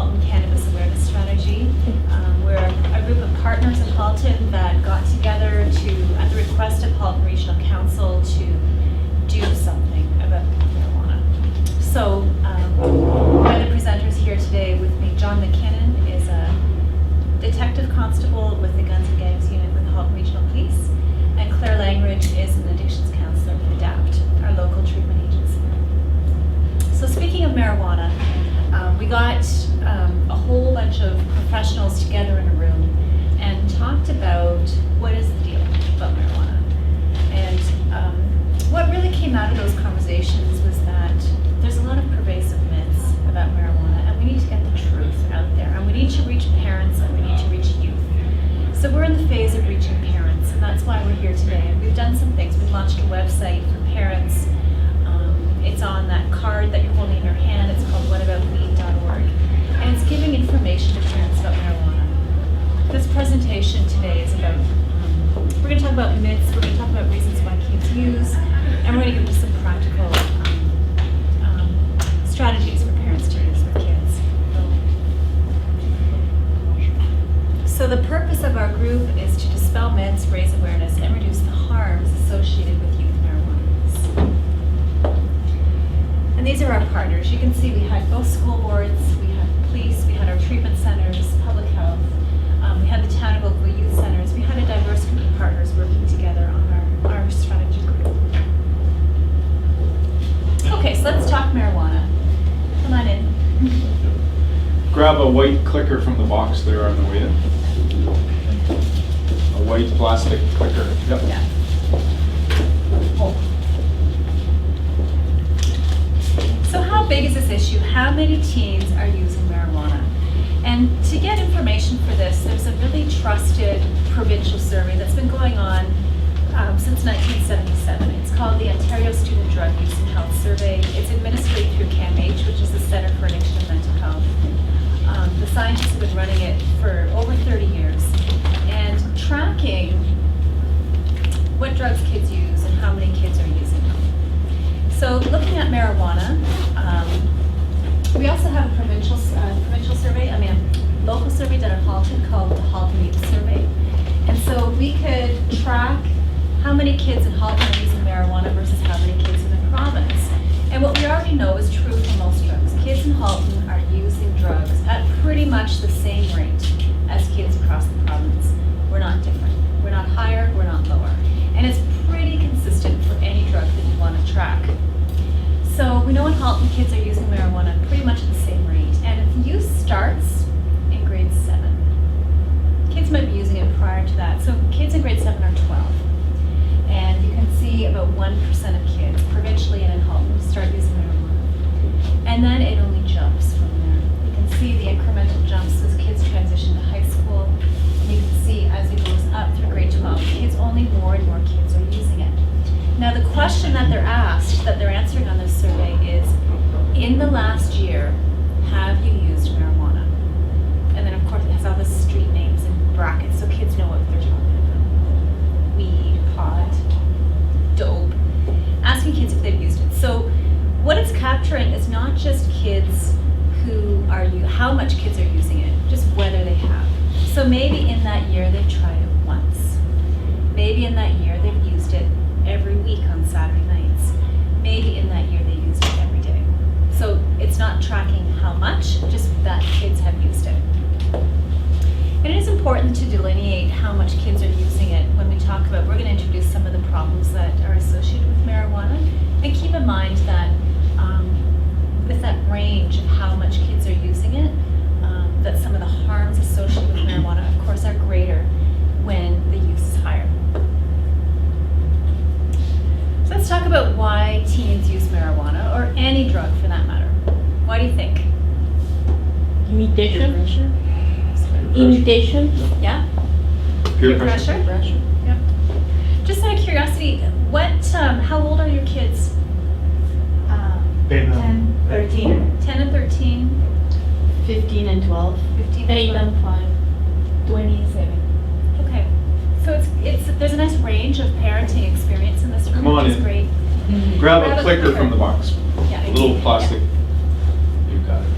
Halton Cannabis Awareness Strategy. We're a group of partners in Halton that got together at the request of Halton Regional Council, to do something about marijuana. So one of the presenters here today with me, John McKinnon, is a detective constable with the Guns and Gangs Unit with the Halton Regional Police, and Claire Langridge is an addictions counselor with ADAPT, our local treatment agency. So speaking of marijuana, we got a whole bunch of professionals together in a room and talked about what is the deal about marijuana. And what really came out of those conversations was that there's a lot of pervasive myths about marijuana, and we need to get the truth out there, and we need to reach parents, and we need to reach youth. So we're in the phase of reaching parents, and that's why we're here today. And we've done some things. We've launched a website for parents. It's on that card that you're holding in your hand. It's called whataboutweed.org. And it's giving information to parents about marijuana. This presentation today is about, we're going to talk about myths, we're going to talk about reasons why kids use, and we're going to give you some practical strategies for parents to use with kids. So the purpose of our group is to dispel myths, raise awareness, and reduce the harms associated with youth marijuana use. And these are our partners. You can see we had both school boards, we had police, we had our treatment centers, public health, we had the town of Oakville youth centers. We had a diverse group of partners working together on our strategy group. Okay, so let's talk marijuana. Come on in. Grab a white clicker from the box there on the way in. A white plastic clicker. Yep. Yeah. So how big is this issue? How many teens are using marijuana? And to get information for this, there's a really trusted provincial survey that's been going on since 1977. It's called the Ontario Student Drug Use and Health Survey. It's administered through CAMH, which is the Centre for Addiction and Mental Health. The scientists have been running it for over 30 years and tracking what drugs kids use and how many kids are using them. So looking at marijuana, we also have a provincial survey, a local survey done in Halton called the Halton Youth Survey. And so we could track how many kids in Halton are using marijuana versus how many kids in the province. And what we already know is true for most drugs. Kids in Halton are using drugs at pretty much the same rate as kids across the province. We're not different. We're not higher, we're not lower. And it's pretty consistent for any drug that you want to track. So we know in Halton kids are using marijuana pretty much at the same rate. And use starts in grade 7. Kids might be using it prior to that. So kids in grade 7 are 12. And you can see about 1% of kids, provincially and in Halton, start using marijuana. And then it only jumps from there. You can see the incremental jumps as kids transition to high school. And you can see as it goes up through grade 12, only more and more kids are using it. Now the question that they're asked, that they're answering on this survey is, in the last year, have you used marijuana? And then of course it has all the street names and brackets so kids know what they're talking about. Weed, pot, dope. Asking kids if they've used it. So what it's capturing is not just kids how much kids are using it, just whether they have. So maybe in that year they've tried it once. Maybe in that year they've used it every week on Saturday nights. Maybe in that year they used it every day. So it's not tracking how much, just that kids have used it. And it is important to delineate how much kids are using it when we talk about, we're going to introduce some of the problems that are associated with marijuana. And keep in mind that with that range of how much kids are using it, that some of the harms associated with marijuana, of course, are greater when the use is higher. So let's talk about why teens use marijuana, or any drug for that matter. Why do you think? Imitation. Imitation. Yeah? Peer pressure. Yep. Just out of curiosity, how old are your kids? 10, 13. 10 and 13? 15 and 12. 15 8 and 5. 27. Okay. So there's a nice range of parenting experience in this room, Come on which is in. great. Grab a clicker from the box. Yeah. A little plastic. You got it.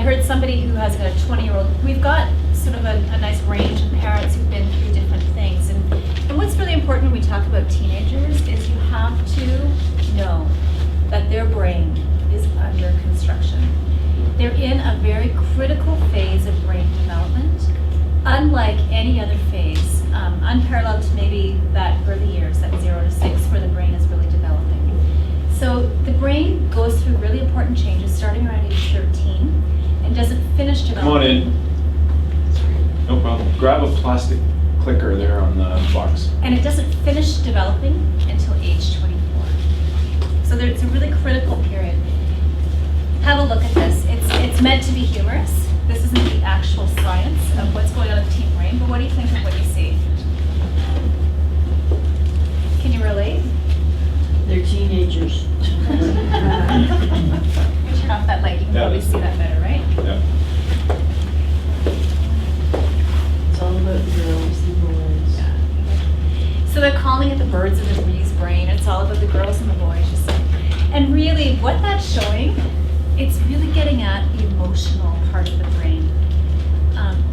heard somebody who has a 20-year-old, we've got sort of a nice range of parents who've been through different things. And what's really important when we talk about teenagers is you have to know that their brain is under construction. They're in a very critical phase of brain development, unlike any other phase, unparalleled to maybe that early years, that 0 to 6, where the brain is really developing. So the brain goes through really important changes starting around age 13 and doesn't finish developing. Come on in. No problem. Grab a plastic clicker there on the box. And it doesn't finish developing until age 24. So it's a really critical period. Have a look at this. It's meant to be humorous. This isn't the actual science of what's going on in the teen brain, but what do you think of what you see? Can you relate? They're teenagers. Turn off that light, you can probably see that better, right? Yeah. It's all about the girls and boys. So they're calling it the birds of the breeze brain. It's all about the girls and the boys, you see. And really, what that's showing, it's really getting at the emotional part of the brain.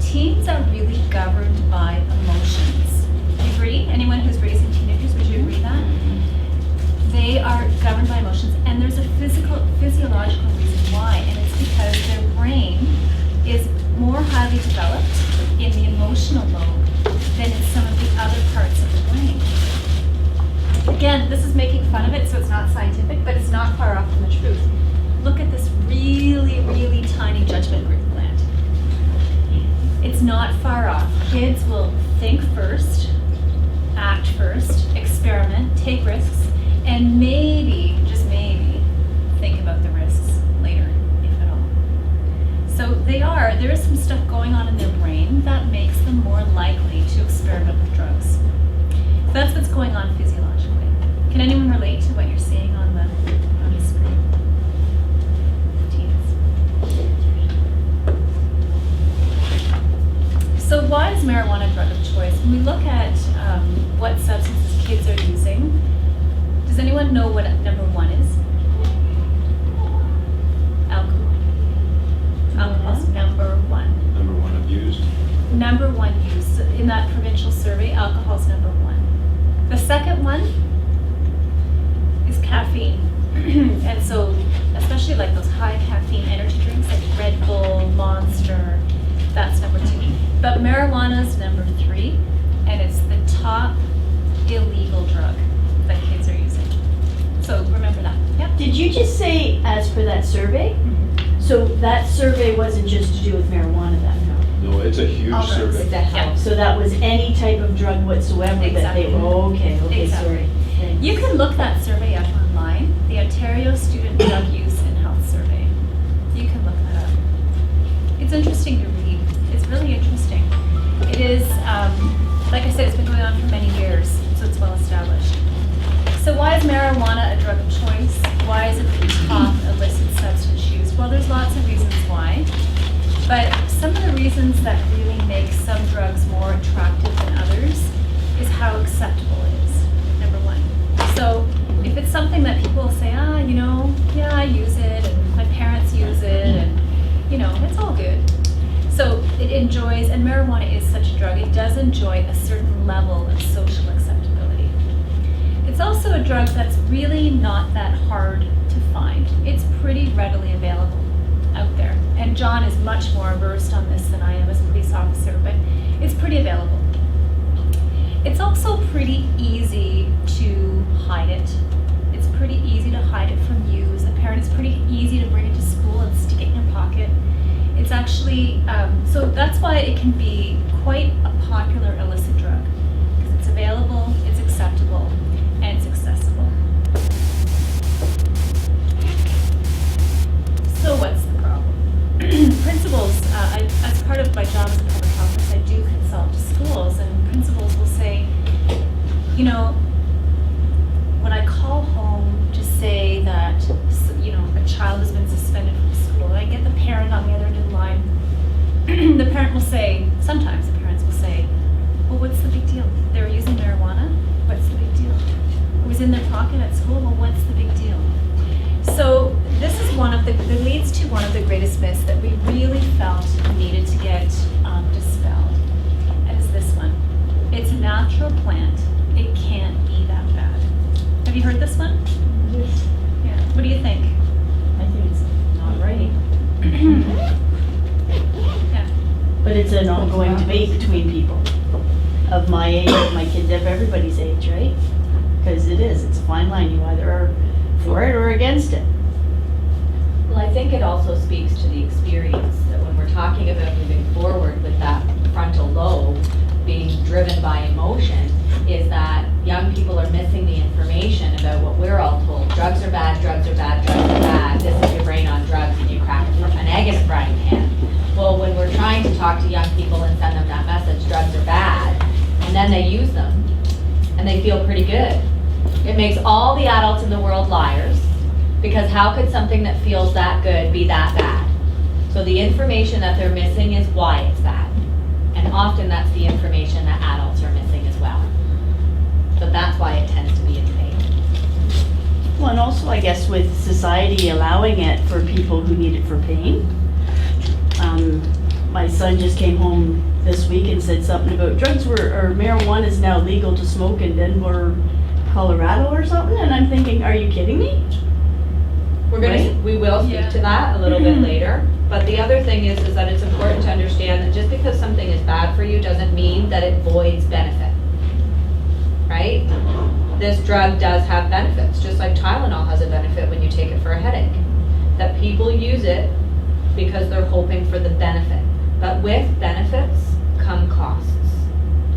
Teens are really governed by emotions. Do you agree? Anyone who's raising teenagers, would you agree that? They are governed by emotions, and there's a physiological reason why, and it's because their brain is more highly developed in the emotional lobe than in some of the other parts of the brain. Again, this is making fun of it, so it's not scientific, but it's not far off from the truth. Look at this really, really tiny judgment group gland. It's not far off. Kids will think first, act first, experiment, take risks, and maybe, just maybe, think about the risks later, if at all. So there is some stuff going on in their brain that makes them more likely to experiment with drugs. So that's what's going on physiologically. Can anyone relate to what you're seeing on the screen? Teens. So why is marijuana a drug of choice? When we look at what substances kids are using, does anyone know what number 1 is? Alcohol. Alcohol's number 1. Number 1 abused. Number 1 use. In that provincial survey, alcohol's number 1. The second one is caffeine. And so, especially like those high caffeine energy drinks like Red Bull, Monster, that's number 2. But marijuana's number 3, and it's the top illegal drug that kids are using. So remember that. Yep. Did you just say as per that survey? So that survey wasn't just to do with marijuana then? No, it's a huge All drugs. survey. Yeah. So that was any type of drug whatsoever that they, Exactly. oh, okay, Exactly. sorry. Thanks. You can look that survey up online, the Ontario Student Drug Use and Health Survey. You can look that up. It's interesting to read. It's really interesting. It is, like I said, it's been going on for many years, so it's well established. So why is marijuana a drug of choice? Why is it the top illicit substance used? Well, there's lots of reasons why. But some of the reasons that really make some drugs more attractive than others is how acceptable it is, number 1. So if it's something that people say, yeah, I use it, and my parents use it, and, it's all good. So it enjoys, and marijuana is such a drug, it does enjoy a certain level of social acceptability. It's also a drug that's really not that hard to find. It's pretty readily available out there. And John is much more versed on this than I am as a police officer, but it's pretty available. It's also pretty easy to hide it. It's pretty easy to hide it from you as a parent. It's pretty easy to bring it to school and stick it in your pocket. It's actually, so that's why it can be quite a popular illicit drug, because it's available, it's acceptable, and it's accessible. So what's the problem? Principals, as part of my job as a public health nurse, I do consult schools, and principals will say, when I call home to say that, a child has been suspended from school, and I get the parent on the other end of the line, the parent will say, sometimes the parents will say, well, what's the big deal? They were using marijuana? What's the big deal? It was in their pocket at school? Well, what's the big deal? So this is one of the leads to one one of the greatest myths that we really felt needed to get dispelled. And it's this one. It's a natural plant. It can't be that bad. Have you heard this one? Yes. Yeah. What do you think? I think it's not right. Yeah. But it's an ongoing debate between people of my age, my kids, of everybody's age, right? Because it's a fine line. You either are for it or against it. Well, I think it also speaks to the experience that when we're talking about moving forward with that frontal lobe being driven by emotion, is that young people are missing the information about what we're all told. Drugs are bad, drugs are bad, drugs are bad. This is your brain on drugs and you crack an egg in a frying pan. Well, when we're trying to talk to young people and send them that message, drugs are bad, and then they use them and they feel pretty good. It makes all the adults in the world liars, because how could something that feels that good be that bad? So the information that they're missing is why it's bad. And often that's the information that adults are missing as well. But that's why it tends to be a debate. Well, and also I guess with society allowing it for people who need it for pain. My son just came home this week and said something about marijuana is now legal to smoke in Denver, Colorado or something, and I'm thinking, are you kidding me? We will speak to that a little bit later. But the other thing is that it's important to understand that just because something is bad for you doesn't mean that it voids benefit, right? This drug does have benefits, just like Tylenol has a benefit when you take it for a headache. That people use it because they're hoping for the benefit. But with benefits come costs.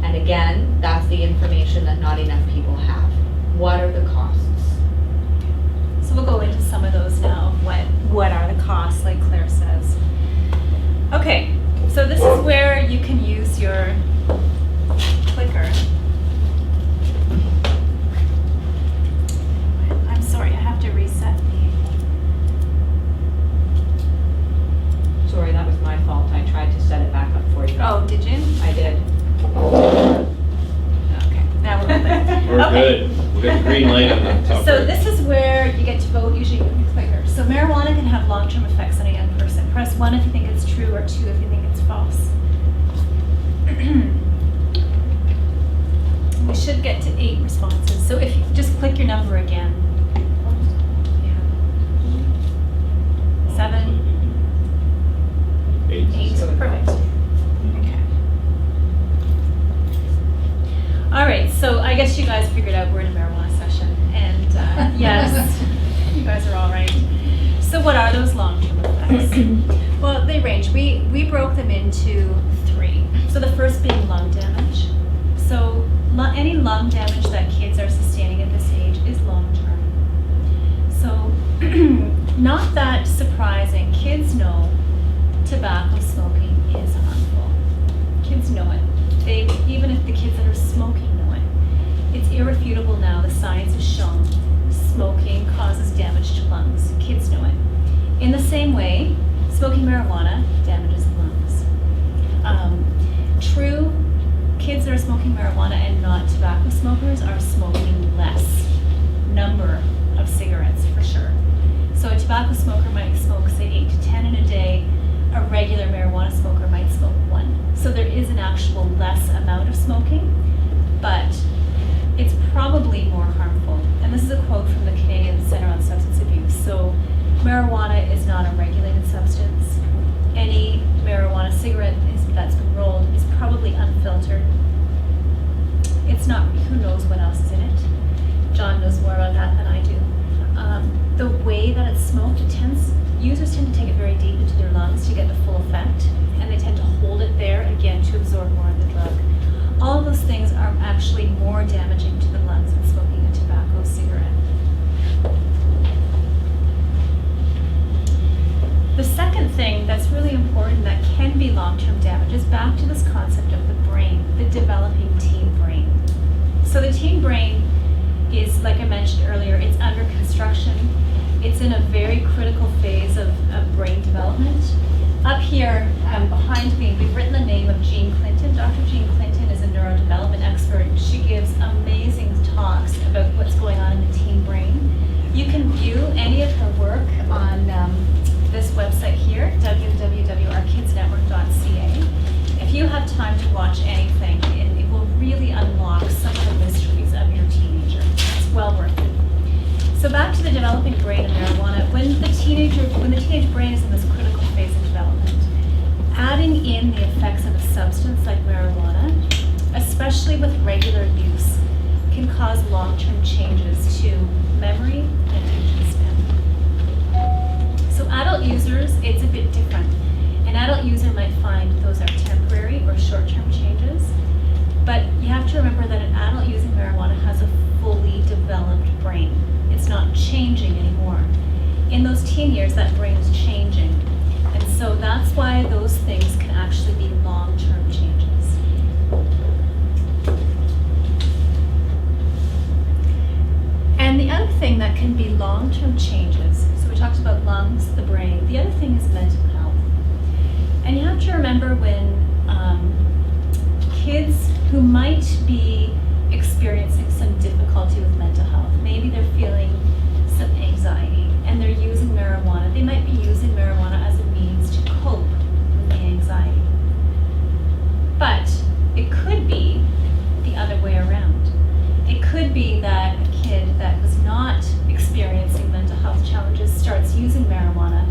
And again, that's the information that not enough people have. What are the costs? So we'll go into some of those now. What are the costs, like Claire says. Okay, so this is where you can use your clicker. I'm sorry, I have to reset the... Sorry, that was my fault. I tried to set it back up for you. Oh, did you? I did. Okay, now we're good. We're Okay. good. We got the green light on the top So right. this is where you get to vote, usually with your clicker. So marijuana can have long-term effects on a young person. Press 1 if you think it's true, or 2 if you think it's false. We should get to 8 responses. So if you just click your number again. Yeah. 7, 8, perfect. Okay. All right, so I guess you guys figured out we're in a marijuana session, and yes, you guys are all right. So what are those long-term effects? Well, they range. We broke them into 3. So the first being lung damage. So any lung damage that kids are sustaining at this age is long-term. So not that surprising. Kids know tobacco smoking is harmful. Kids know it. Even if the kids that are smoking know it. It's irrefutable now. The science has shown smoking causes damage to lungs. Kids know it. In the same way, smoking marijuana damages the lungs. True, kids that are smoking marijuana and not tobacco smokers are smoking less number of cigarettes for sure. So a tobacco smoker might smoke, say, 8 to 10 in a day. A regular marijuana smoker might smoke 1. So there is an actual less amount of smoking, but it's probably more harmful. And this is a quote from the Canadian Centre on Substance Abuse. So marijuana is not a regulated substance. Any marijuana cigarette that's been rolled is probably unfiltered. It's not, who knows what else is in it. John knows more about that than I do. The way that it's smoked, users tend to take it very deep into their lungs to get the full effect, and they tend to hold it there, again, to absorb more of the drug. All of those things are actually more damaging to the lungs than smoking a tobacco cigarette. The second thing that's really important that can be long-term damage is back to this concept of the brain, the developing teen brain. So the teen brain is, like I mentioned earlier, it's under construction. It's in a very critical phase of brain development. Up here, behind me, we've written the name of Jean Clinton. Dr. Jean Clinton is a neurodevelopment expert. She gives amazing talks about what's going on in the teen brain. You can view any of her work on this website brain and marijuana, when the teenage brain is in this critical phase of development, adding in the effects of a substance like marijuana, especially with regular use, can cause long-term changes to memory and attention span. So adult users, it's a bit different. An adult user might find those are temporary or short-term changes, but you have to remember that an adult using marijuana has a fully developed brain. It's not changing anymore. In those teen years, that brain is changing. And so that's why those things can actually be long-term changes. And the other thing that can be long-term changes, so we talked about lungs, the brain, the other thing is mental health. And you have to remember when kids who might be experiencing some difficulty with mental health, maybe they're feeling some anxiety and they're using marijuana, they might be using marijuana as a means to cope with the anxiety. But it could be the other way around. It could be that a kid that was not experiencing mental health challenges starts using marijuana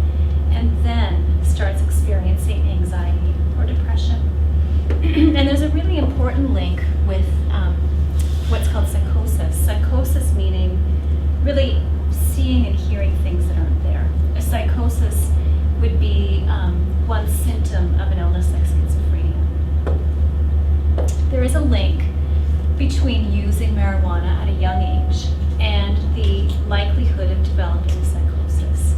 and then starts experiencing anxiety or depression. And there's a really important link with what's called psychosis. Psychosis meaning really seeing and hearing things that aren't there. A psychosis would be one symptom of an illness like schizophrenia. There is a link between using marijuana at a young age and the likelihood of developing psychosis.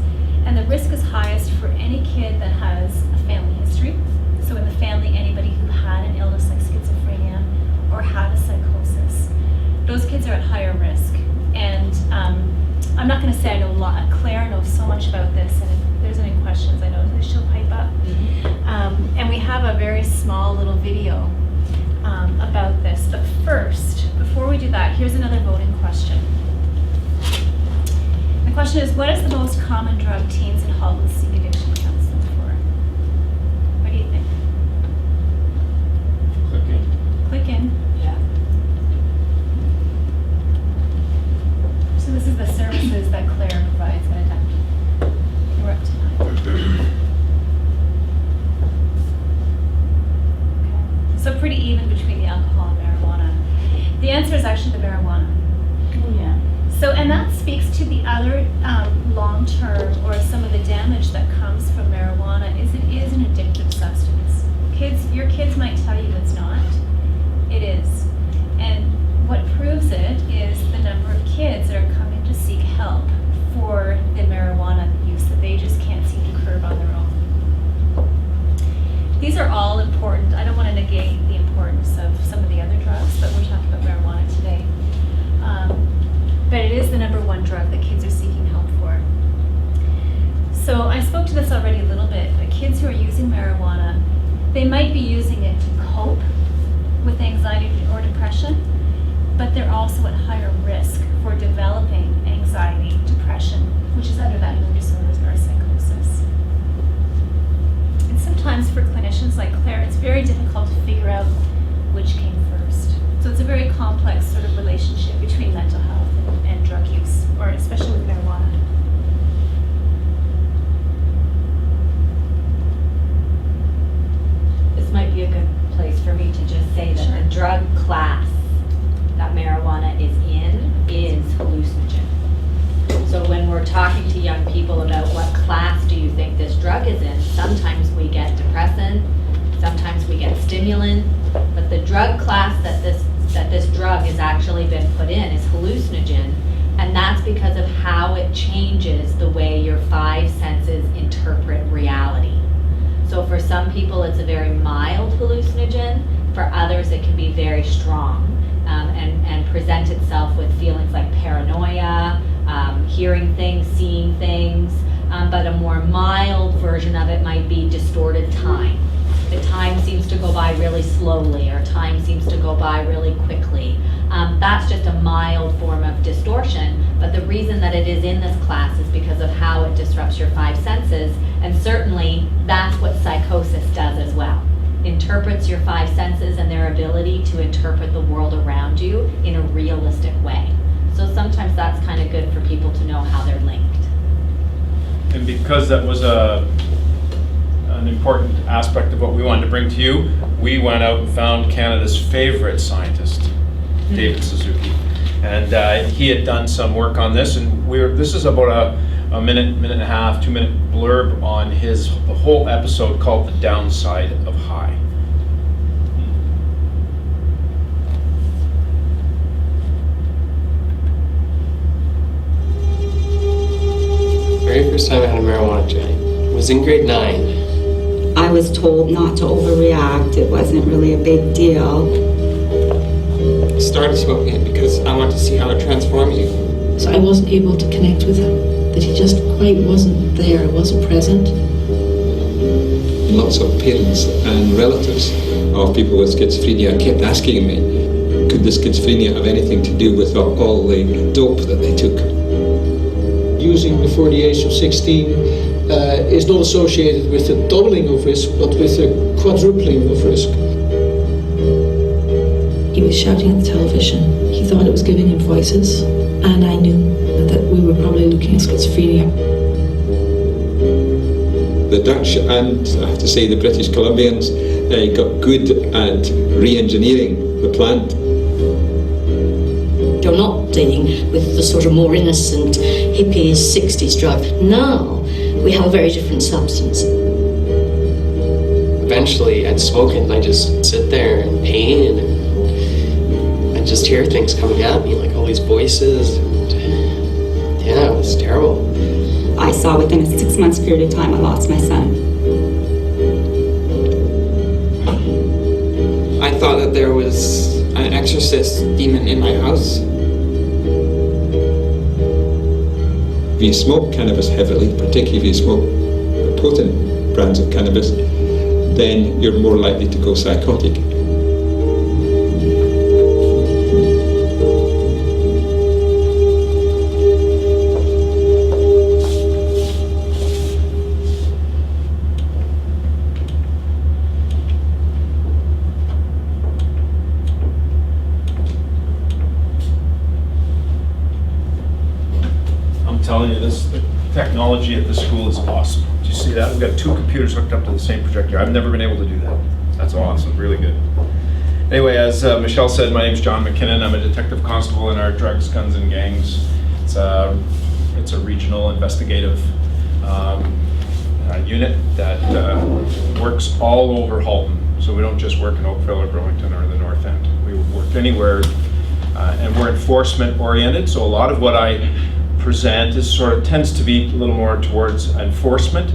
And the risk is highest for any kid that has a family history. So in the family, anybody who had an illness like schizophrenia or had a psychosis, those kids are at higher risk. And I'm not going to say I know a lot. Claire knows so much about this, and if there's any questions, I know that she'll pipe up. And we have a very small little video about this. But first, before we do that, here's another voting question. The question is, what is the most common drug teens in Halton seek addiction counseling for? What do you think? Click in. Yeah. So this is the services that Claire provides at Adaptive. We're up to 9. Okay. So pretty even between the alcohol and marijuana. The answer is actually the marijuana. Oh, yeah. So, and that speaks to the other long-term or some of the damage that comes from marijuana is it is an addictive substance. Your kids might tell you it's not. It is. And what proves it is the number of kids that are coming to seek help for the marijuana use that they just can't seem to curb on their own. These are all important. I don't want to negate the importance of some of the other drugs, but we're talking about marijuana today. But it is the #1 drug that kids are seeking help for. So I spoke to this already a little bit, but kids who are using marijuana, they might be using it to cope with anxiety or depression, but they're also at higher risk for developing anxiety, depression, which is under that mood disorders or psychosis. And sometimes for clinicians like Claire, it's very difficult to figure out which came first. So it's a very complex sort of relationship between mental health and drug use, or especially with marijuana. This might be a good place for me to just say that Sure. the drug class that marijuana is in is hallucinogen. So when we're talking to young people about what class do you think this drug is in, sometimes we get depressant, sometimes we get stimulant, but the drug class that this drug has actually been put in is hallucinogen, and that's because of how it changes the way your 5 senses interpret reality. So for some people it's a very mild hallucinogen, for others it can be very strong and present itself with feelings like paranoia, hearing things, seeing things, but a more mild version of it might be distorted time. The time seems to go by really slowly, or time seems to go by really quickly. That's just a mild form of distortion, but the reason that it is in this class is because of how it disrupts your 5 senses, and certainly that's what psychosis does as well. Interprets your 5 senses and their ability to interpret the world around you in a realistic way. So sometimes that's kind of good for people to know how they're linked. because that was an important aspect of what we wanted to bring to you, we went out and found Canada's favorite scientist, David Suzuki. And he had done some work on this, and this is about a minute and a half, 2-minute blurb on the whole episode called The Downside of High. Very first time I had a marijuana joint was in grade 9. I was told not to overreact. It wasn't really a big deal. I started smoking it because I wanted to see how it transformed you. So I wasn't able to connect with him, that he just quite wasn't there, wasn't present. Lots of parents and relatives of people with schizophrenia kept asking me, could the schizophrenia have anything to do with all the dope that they took? Using before the age of 16 is not associated with a doubling of risk, but with a quadrupling of risk. He was shouting at the television. He thought it was giving him voices, and I knew that we were probably looking at schizophrenia. The Dutch and, I have to say, the British Columbians got good at re-engineering the plant. You're not dealing with the sort of more innocent hippies 60s drug. Now we have a very different substance. Eventually I'd smoke it and I'd just sit there in pain and I'd just hear things coming at me, like all these voices. And yeah, it was terrible. I saw within a 6 months period of time I lost my son. I thought that there was an exorcist demon in my house. If you smoke cannabis heavily, particularly if you smoke the potent brands of cannabis, then you're more likely to go psychotic. Telling you, the technology at the school is awesome. Do you see that? We've got 2 computers hooked up to the same projector. I've never been able to do that. That's awesome, really good. Anyway, as Michelle said, my name's John McKinnon. I'm a detective constable in our Drugs, Guns, and Gangs. It's a regional investigative unit that works all over Halton. So we don't just work in Oakville or Burlington or the North End. We work anywhere, and we're enforcement oriented. So a lot of what I present is tends to be a little more towards enforcement,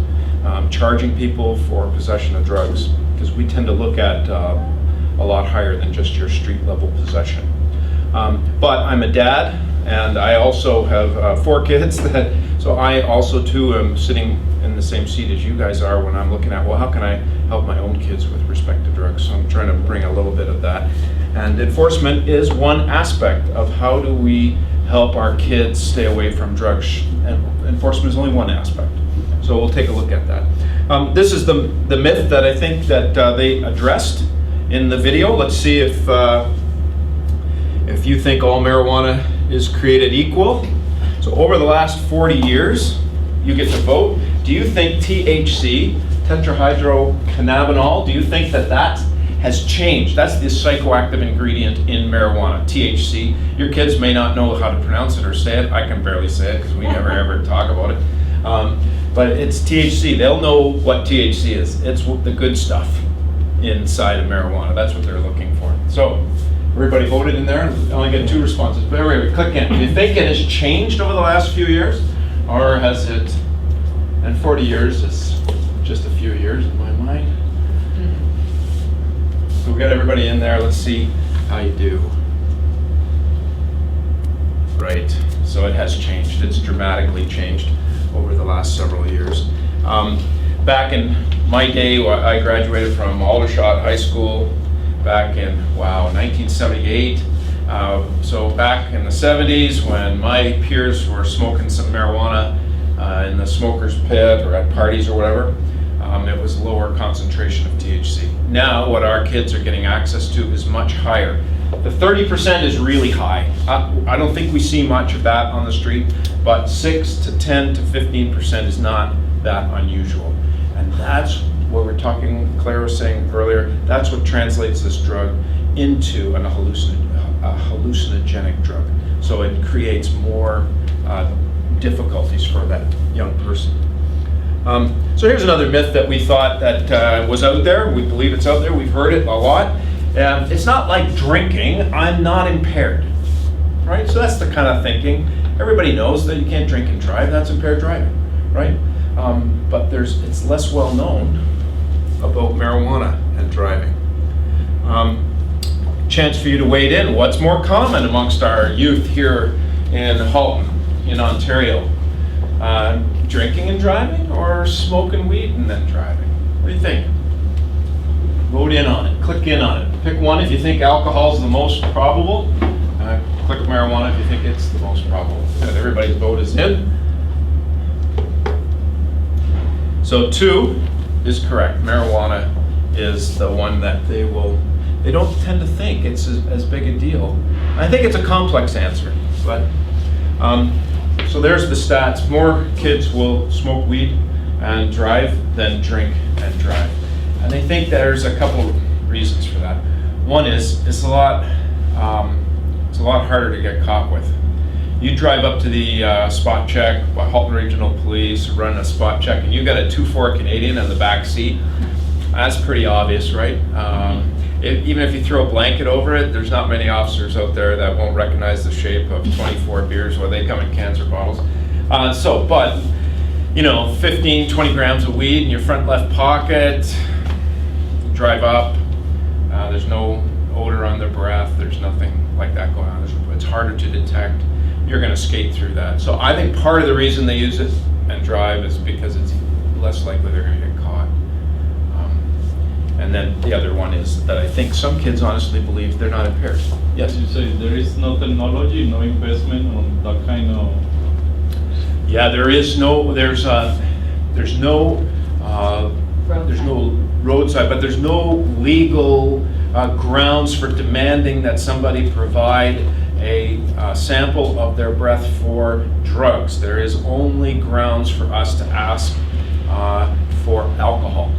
charging people for possession of drugs, because we tend to look at a lot higher than just your street level possession. But I'm a dad, and I also have 4 kids, so I also too am sitting in the same seat as you guys are when I'm looking at, well, how can I help my own kids with respect to drugs? So I'm trying to bring a little bit of that. And enforcement is one aspect of how do we help our kids stay away from drugs, and enforcement is only one aspect. So we'll take a look at that. This is the myth that I think that they addressed in the video. Let's see if you think all marijuana is created equal. So over the last 40 years, you get to vote. Do you think THC, tetrahydrocannabinol, do you think that has changed? That's the psychoactive ingredient in marijuana, THC. Your kids may not know how to pronounce it or say it. I can barely say it because we never ever talk about it. But it's THC. They'll know what THC is. It's the good stuff inside of marijuana. That's what they're looking for. So everybody voted in there. I only get 2 responses. But anyway, click in. Do you think it has changed over the last few years? Or has it, and 40 years is just a few years in my mind. So we got everybody in there. Let's see how you do. Right, so it has changed. It's dramatically changed over the last several years. Back in my day, I graduated from Aldershot High School back in, 1978. So back in the 70s, when my peers were smoking some marijuana in the smoker's pit or at parties or whatever, it was a lower concentration of THC. Now, what our kids are getting access to is much higher. The 30% is really high. I don't think we see much of that on the street, but 6 to 10 to 15% is not that unusual. And that's what we're talking, Claire was saying earlier, that's what translates this drug into a hallucinogenic drug. So it creates more difficulties for that young person. So here's another myth that we thought that was out there. We believe it's out there. We've heard it a lot. It's not like drinking. I'm not impaired, right? So that's the kind of thinking. Everybody knows that you can't drink and drive. That's impaired driving, right? But it's less well known about marijuana and driving. Chance for you to wade in. What's more common amongst our youth here in Halton, in Ontario? Drinking and driving, or smoking weed and then driving? What do you think? Vote in on it. Click in on it. Pick one if you think alcohol is the most probable. Click marijuana if you think it's the most probable. And everybody's vote is in. So 2 is correct. Marijuana is the one that they don't tend to think it's as big a deal. I think it's a complex answer, but so there's the stats. More kids will smoke weed and drive than drink and drive. And I think there's a couple of reasons for that. One is it's a lot harder to get caught with. You drive up to the spot check by Halton Regional Police, run a spot check, and you got a 2-4 Canadian in the back seat. That's pretty obvious, right? Even if you throw a blanket over it, there's not many officers out there that won't recognize the shape of 24 beers, whether they come in cans or bottles. But 15, 20 grams of weed in your front left pocket, drive up, there's no odor on their breath, there's nothing like that going on. It's harder to detect. You're going to skate through that. So I think part of the reason they use it and drive is because it's less likely they're going to get caught. And then the other one is that I think some kids honestly believe they're not impaired. Yes? You say there is no technology, no investment on that kind of... Yeah, there's no roadside, but there's no legal grounds for demanding that somebody provide a sample of their breath for drugs. There is only grounds for us to ask for alcohol.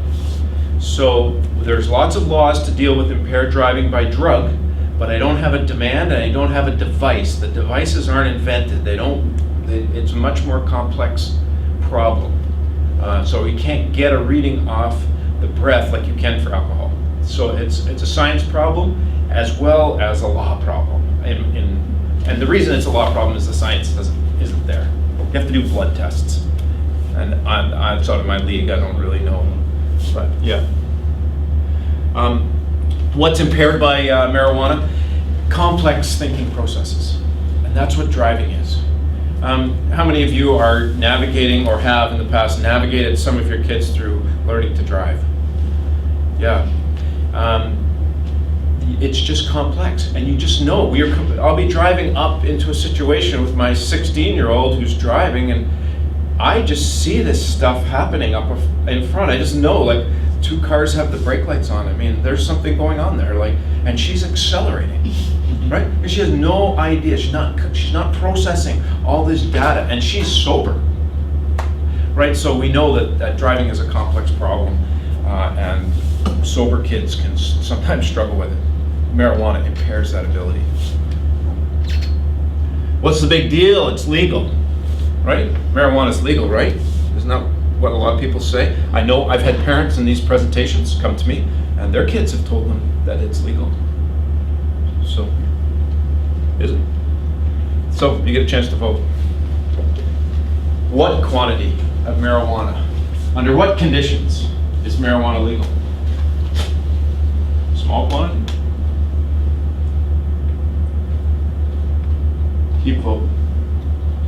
So there's lots of laws to deal with impaired driving by drug, but I don't have a demand and I don't have a device. The devices aren't invented. It's a much more complex problem. So you can't get a reading off the breath like you can for alcohol. So it's a science problem as well as a law problem. And the reason it's a law problem is the science isn't there. You have to do blood tests. And I'm sort of my league, I don't really know. But yeah. What's impaired by marijuana? Complex thinking processes. And that's what driving is. How many of you are navigating or have in the past navigated some of your kids through learning to drive? Yeah. It's just complex, and you just know. I'll be driving up into a situation with my 16-year-old who's driving, and I just see this stuff happening up in front. I just know, like, 2 cars have the brake lights on. I mean, there's something going on there, like, and she's accelerating, right? Because she has no idea. She's not processing all this data, and she's sober, right? So we know that driving is a complex problem, and sober kids can sometimes struggle with it. Marijuana impairs that ability. What's the big deal? It's legal, right? Marijuana is legal, right? Isn't that what a lot of people say? I know I've had parents in these presentations come to me, and their kids have told them that it's legal. So, is it? So, you get a chance to vote. What quantity of marijuana, under what conditions is marijuana legal? Small quantity? Keep voting.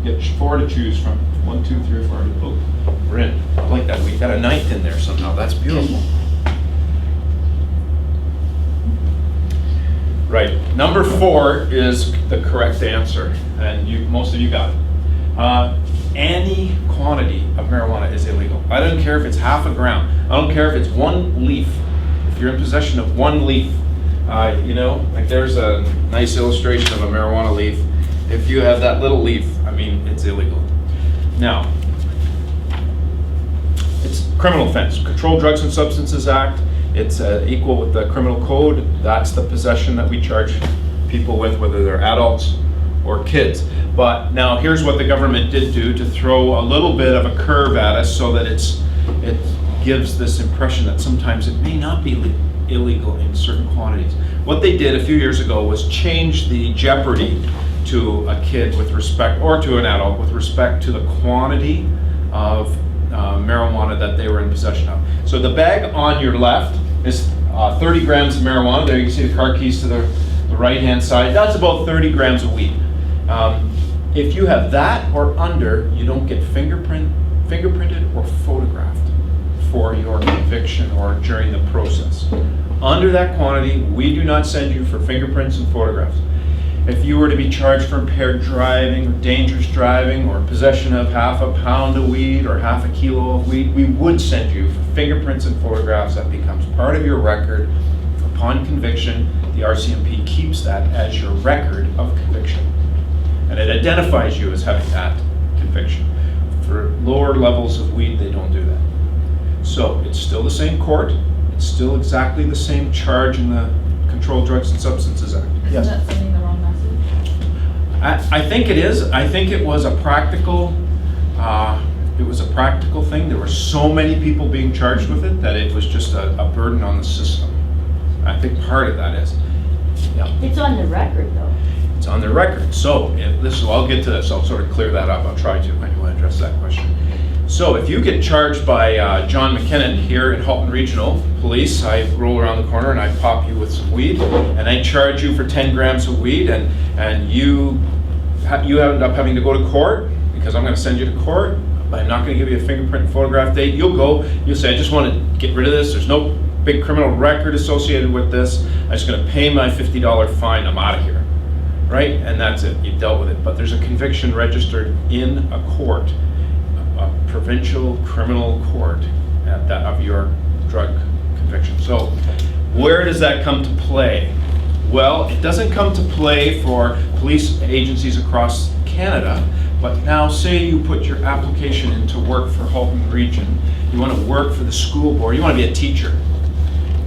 Get 4 to choose from. 1, 2, 3, 4. Oh, we're in. I like that. We got a 9th in there somehow. That's beautiful. Right. Number 4 is the correct answer, and most of you got it. Any quantity of marijuana is illegal. I don't care if it's half a gram. I don't care if it's 1 leaf. If you're in possession of 1 leaf, like there's a nice illustration of a marijuana leaf. If you have that little leaf, I mean, it's illegal. Now, criminal offense. Controlled Drugs and Substances Act, it's equal with the criminal code. That's the possession that we charge people with, whether they're adults or kids. But now here's what the government did do to throw a little bit of a curve at us so that it gives this impression that sometimes it may not be illegal in certain quantities. What they did a few years ago was change the jeopardy to a kid with respect, or to an adult with respect to the quantity of marijuana that they were in possession of. So the bag on your left is 30 grams of marijuana. There you can see the car keys to the right-hand side. That's about 30 grams of weed. If you have that or under, you don't get fingerprinted or photographed for your conviction or during the process. Under that quantity, we do not send you for fingerprints and photographs. If you were to be charged for impaired driving or dangerous driving or possession of half a pound of weed or half a kilo of weed, we would send you for fingerprints and photographs. That becomes part of your record. Upon conviction, the RCMP keeps that as your record of conviction. And it identifies you as having that conviction. For lower levels of weed, they don't do that. So it's still the same court. It's still exactly the same charge in the Controlled Drugs and Substances Act. Isn't that sending the wrong message? I think it is. I think it was a practical thing. There were so many people being charged with it that it was just a burden on the system. I think part of that is. Yeah. It's on the record, though. It's on their record. So I'll get to this. I'll sort of clear that up. I'll try to when you want to address that question. So if you get charged by John McKinnon here at Halton Regional Police, I roll around the corner and I pop you with some weed, and I charge you for 10 grams of weed, and you end up having to go to court because I'm going to send you to court, but I'm not going to give you a fingerprint and photograph date. You'll say, I just want to get rid of this. There's no big criminal record associated with this. I'm just going to pay my $50 fine. I'm out of here. Right? And that's it. You've dealt with it. But there's a conviction registered in a court, a provincial criminal court of your drug conviction. So where does that come to play? Well, it doesn't come to play for police agencies across Canada, but now say you put your application in to work for Halton Region, you want to work for the school board, you want to be a teacher.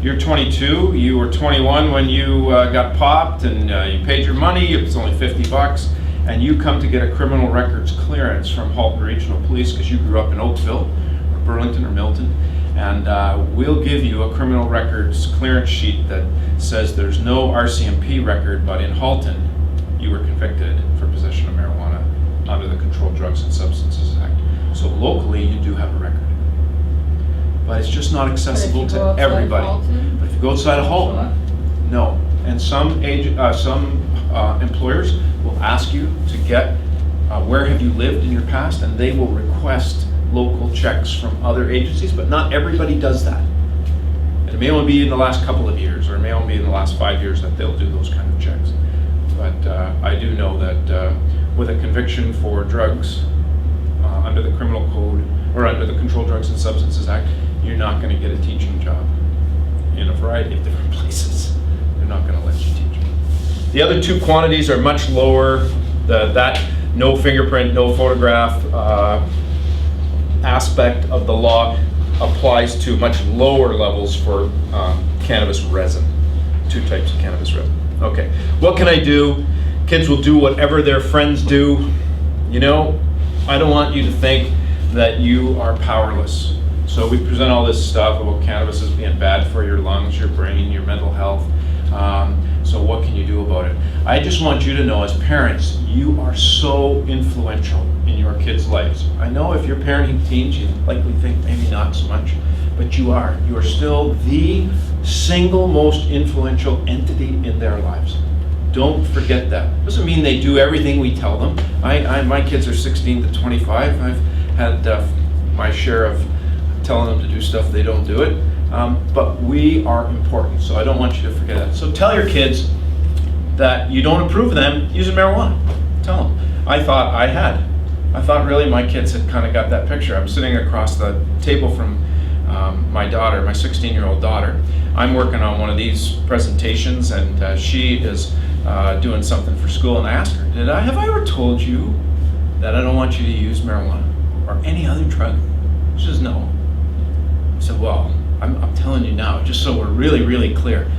You're 22, you were 21 when you got popped and you paid your money, it was only $50, and you come to get a criminal records clearance from Halton Regional Police because you grew up in Oakville or Burlington or Milton, and we'll give you a criminal records clearance sheet that says there's no RCMP record, but in Halton you were convicted for possession of marijuana under the Controlled Drugs and Substances Act. So locally you do have a record. But it's just not accessible to everybody. But if you go outside of Halton, no. And some employers will ask you to get where have you lived in your past, and they will request local checks from other agencies, but not everybody does that. It may only be in the last couple of years, or it may only be in the last 5 years that they'll do those kind of checks. But I do know that with a conviction for drugs under the criminal code, or under the Controlled Drugs and Substances Act, you're not going to get a teaching job in a variety of different places. They're not going to let you teach. The other two quantities are much lower. That no fingerprint, no photograph aspect of the law applies to much lower levels for cannabis resin. Two types of cannabis resin. Okay, what can I do? Kids will do whatever their friends do. You know, I don't want you to think that you are powerless. So we present all this stuff about cannabis as being bad for your lungs, your brain, your mental health. So what can you do about it? I just want you to know, as parents, you are so influential in your kids' lives. I know if you're parenting teens, you likely think maybe not so much, but you are. You are still the single most influential entity in their lives. Don't forget that. Doesn't mean they do everything we tell them. My kids are 16 to 25. I've had my share of telling them to do stuff, they don't do it. But we are important, so I don't want you to forget that. So tell your kids that you don't approve of them using marijuana. Tell them. I thought really my kids had kind of got that picture. I'm sitting across the table from my daughter, my 16-year-old daughter. I'm working on one of these presentations, and she is doing something for school, and I asked her, have I ever told you that I don't want you to use marijuana or any other drug? She says, no. I said, well, I'm telling you now, just so we're really, really clear.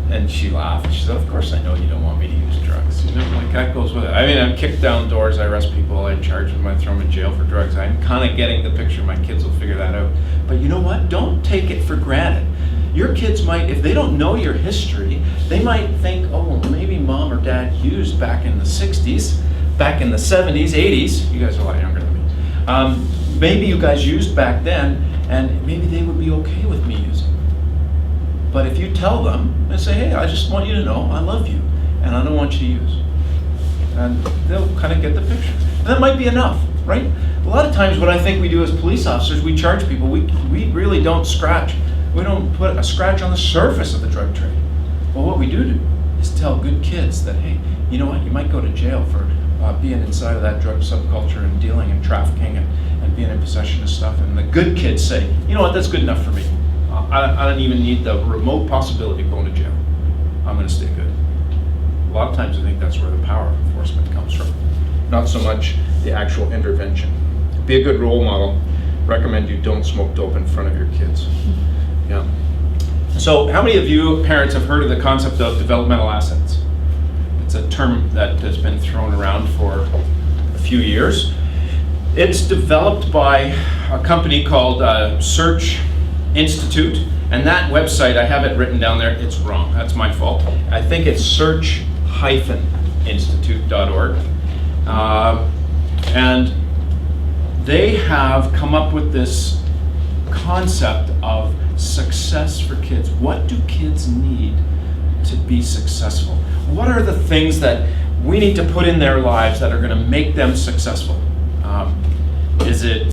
And she laughed. She said, of course I know you don't want me to use drugs. You know, like that goes with it. I mean, I kick down doors, I arrest people, I charge them, I throw them in jail for drugs. I'm kind of getting the picture. My kids will figure that out. But you know what? Don't take it for granted. Your kids might, if they don't know your history, they might think, oh, well, maybe mom or dad used back in the 60s, back in the 70s, 80s. You guys are a lot younger than me. Maybe you guys used back then, and maybe they would be okay with me using. But if you tell them and say, hey, I just want you to know I love you, and I don't want you to use, and they'll kind of get the picture. And that might be enough, right? A lot of times what I think we do as police officers, we charge people. We really don't scratch. We don't put a scratch on the surface of the drug trade. Well, what we do is tell good kids that, hey, you know what, you might go to jail for being inside of that drug subculture and dealing and trafficking and being in possession of stuff. And the good kids say, you know what, that's good enough for me. I don't even need the remote possibility of going to jail. I'm going to stay good. A lot of times I think that's where the power of enforcement comes from. Not so much the actual intervention. Be a good role model. Recommend you don't smoke dope in front of your kids. Yeah. So how many of you parents have heard of the concept of developmental assets? It's a term that has been thrown around for a few years. It's developed by a company called Search Institute, and that website, I have it written down there, it's wrong, that's my fault. I think it's search-institute.org. And they have come up with this concept of success for kids. What do kids need to be successful? What are the things that we need to put in their lives that are going to make them successful? Is it